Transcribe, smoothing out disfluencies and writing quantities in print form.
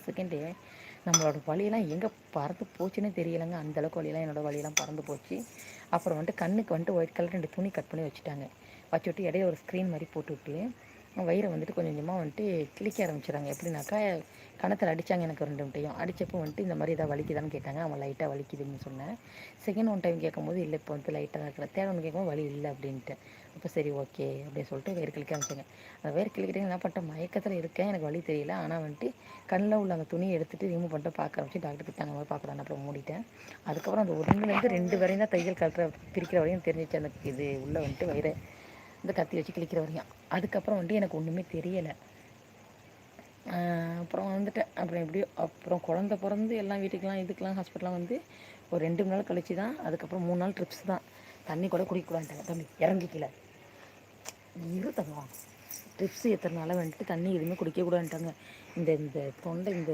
செகண்டே நம்மளோட வலியெல்லாம் எங்கே பறந்து போச்சுன்னே தெரியலைங்க. அந்தளவுக்கு வலியெல்லாம் என்னோடய வலியெல்லாம் பறந்து போச்சு. அப்புறம் வந்துட்டு கண்ணுக்கு வந்துட்டு ஒயிட் கலர் 2 துணி கட் பண்ணி வச்சுட்டாங்க. வச்சுவிட்டு இடையில ஒரு ஸ்க்ரீன் மாதிரி போட்டுவிட்டு வயிறை வந்துட்டு கொஞ்சம் கொஞ்சமாக வந்துட்டு கிளிக்க ஆரம்பிச்சிடுறாங்க. எப்படின்னாக்கா கணத்தில் அடித்தாங்க எனக்கு 2 டைம். அடித்தப்போ வந்துட்டு இந்த மாதிரி ஏதாவது வலிக்குதான்னு கேட்டாங்க. அவன் லைட்டாக வலிக்குதுன்னு சொன்னேன். செகண்ட் ஒன் டைம் கேட்கும்போது இல்லை இப்போ வந்து லைட்டாக தான் இருக்கிறேன். தேர்ட் ஒன் கேட்கும்போது வலி இல்லை அப்படின்ட்டு. அப்போ சரி ஓகே அப்படின்னு சொல்லிட்டு வேறு கிளிக்க ஆரம்பிச்சாங்க. அந்த வேறு கிளிக்கிட்டே என்ன பண்ணிட்டேன், மயக்கத்தில் இருக்கேன், எனக்கு வலி தெரியல. ஆனால் வந்துட்டு கண்ணில் உள்ள அந்த துணியை எடுத்துகிட்டு ரிமூவ் பண்ணிட்டு பார்க்க ஆரம்பிச்சு டாக்டர் திட்டாங்க மாதிரி பார்க்குறாங்க. அப்புறம் மூடிட்டேன். அதுக்கப்புறம் அந்த 1லேருந்து 2 வரையும் தான் தையல் பிரிக்கிற வரையும் தெரிஞ்சிச்சு. அந்த இது உள்ளே வந்துட்டு வயிறு இந்த கத்தி வச்சு கிளிக்கிற வரையும். அதுக்கப்புறம் வந்துட்டு எனக்கு ஒன்றுமே தெரியலை. அப்புறம் வந்துட்டேன். அப்புறம் எப்படியோ அப்புறம் குழந்த பிறந்து எல்லாம் வீட்டுக்கெலாம் இதுக்கெலாம் ஹாஸ்பிட்டலாம் வந்து ஒரு 2 மணி நாள் கழிச்சு தான். அதுக்கப்புறம் 3 நாள் ட்ரிப்ஸ் தான். தண்ணி கூட குடிக்கக்கூடாதுட்டாங்க. தம்பி இறங்கிக்கல இரு தங்கம். ட்ரிப்ஸ் ஏற்றுறதுனால வந்துட்டு தண்ணி எதுவுமே குடிக்கக்கூடாதுட்டாங்க. இந்த தொண்டை இந்த